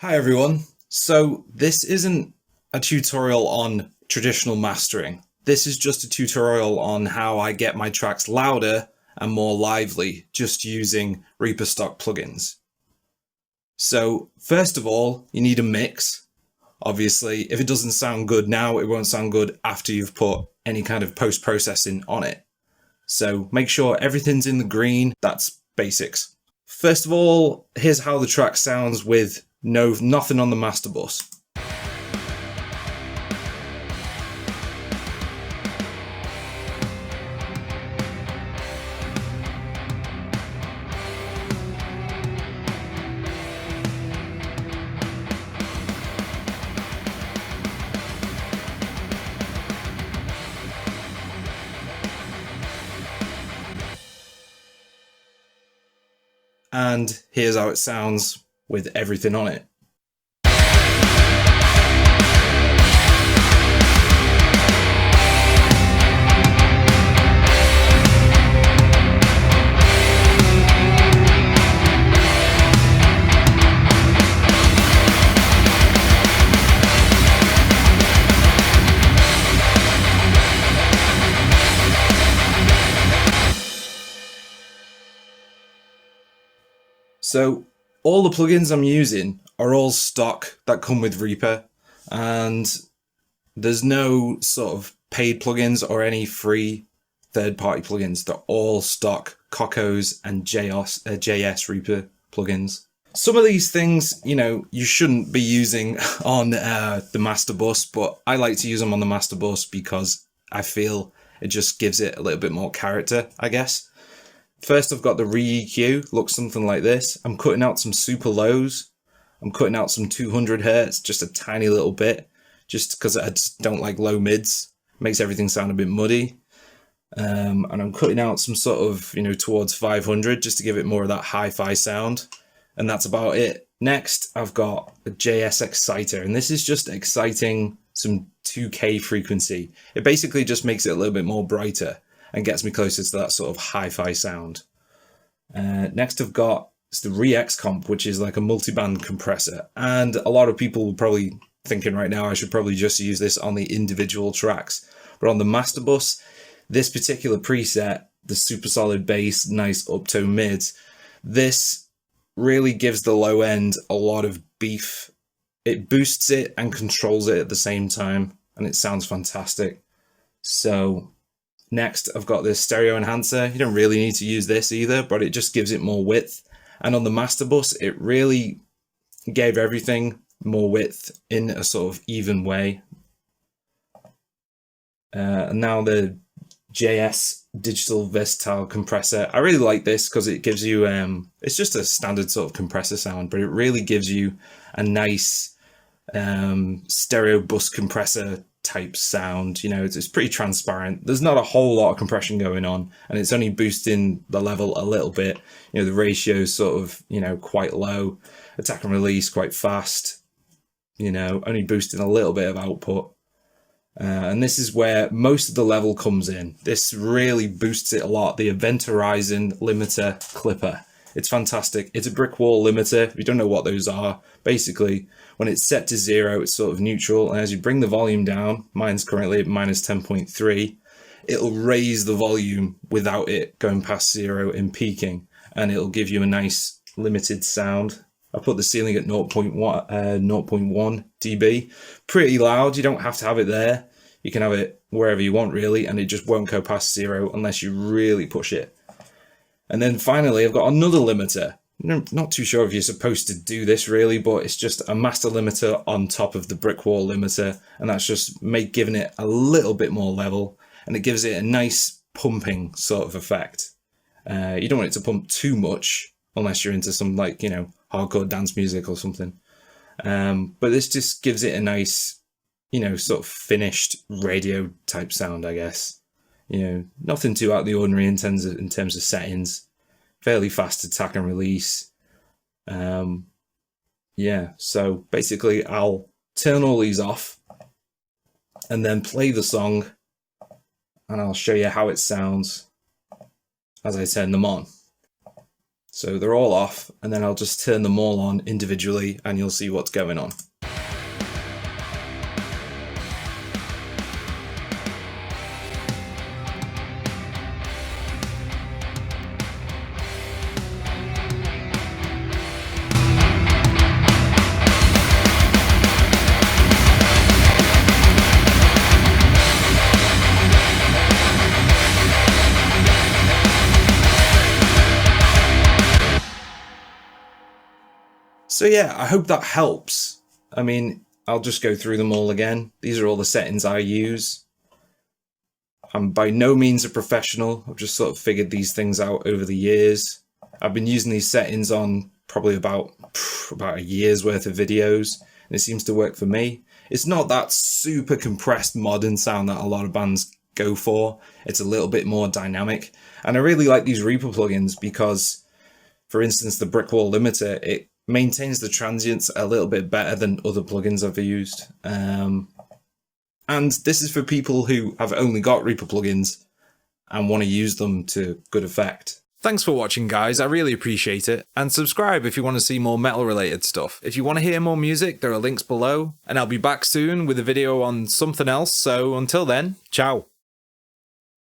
Hi everyone. So this isn't a tutorial on traditional mastering. This is just a tutorial on how I get my tracks louder and more lively just using Reaper stock plugins. So first of all, you need a mix. Obviously, if it doesn't sound good now, it won't sound good after you've put any kind of post-processing on it. So make sure everything's in the green. That's basics. First of all, here's how the track sounds with nothing on the master bus. And here's how it sounds with everything on it. So all the plugins I'm using are all stock that come with Reaper, and there's no sort of paid plugins or any free third-party plugins. They're all stock Cocos and JS Reaper plugins. Some of these things, you shouldn't be using on the master bus, but I like to use them on the master bus because I feel it just gives it a little bit more character, I guess. First, I've got the re-EQ, looks something like this. I'm cutting out some super lows. I'm cutting out some 200 hertz, just a tiny little bit, just because I just don't like low mids. Makes everything sound a bit muddy. And I'm cutting out some sort of, towards 500, just to give it more of that hi-fi sound. And that's about it. Next, I've got a JS exciter, and this is just exciting some 2K frequency. It basically just makes it a little bit more brighter and gets me closer to that sort of hi-fi sound. Next I've got the Re-X comp, which is like a multi-band compressor. And a lot of people will probably thinking right now, I should probably just use this on the individual tracks. But on the master bus, this particular preset, the super solid bass, nice uptone mids, this really gives the low end a lot of beef. It boosts it and controls it at the same time, and it sounds fantastic. So next, I've got this stereo enhancer. You don't really need to use this either, but it just gives it more width. And on the master bus, it really gave everything more width in a sort of even way. And now the JS digital versatile compressor. I really like this because it gives you, it's just a standard sort of compressor sound, but it really gives you a nice stereo bus compressor type sound. It's pretty transparent. There's not a whole lot of compression going on, and it's only boosting the level a little bit. The ratio is sort of quite low, attack and release quite fast, only boosting a little bit of output. And this is where most of the level comes in. This really boosts it a lot. The Event Horizon limiter clipper. It's fantastic. It's a brick wall limiter. If you don't know what those are, basically, when it's set to 0, it's sort of neutral. And as you bring the volume down, mine's currently at minus 10.3, it'll raise the volume without it going past 0 and peaking. And it'll give you a nice limited sound. I put the ceiling at 0.1 dB. Pretty loud. You don't have to have it there. You can have it wherever you want, really, and it just won't go past 0 unless you really push it. And then finally, I've got another limiter. I'm not too sure if you're supposed to do this really, but it's just a master limiter on top of the brick wall limiter, and that's just giving it a little bit more level, and it gives it a nice pumping sort of effect. You don't want it to pump too much unless you're into some hardcore dance music or something. But this just gives it a nice, sort of finished radio type sound, I guess. Nothing too out of the ordinary in terms of settings. Fairly fast attack and release. So basically I'll turn all these off and then play the song, and I'll show you how it sounds as I turn them on. So they're all off, and then I'll just turn them all on individually and you'll see what's going on. So yeah, I hope that helps. I mean, I'll just go through them all again. These are all the settings I use. I'm by no means a professional. I've just sort of figured these things out over the years. I've been using these settings on probably about a year's worth of videos, and it seems to work for me. It's not that super compressed modern sound that a lot of bands go for. It's a little bit more dynamic. And I really like these Reaper plugins because, for instance, the Brick Wall Limiter, it maintains the transients a little bit better than other plugins I've used. And this is for people who have only got Reaper plugins and want to use them to good effect. Thanks for watching, guys. I really appreciate it. And subscribe if you want to see more metal related stuff. If you want to hear more music, there are links below. And I'll be back soon with a video on something else. So until then, ciao.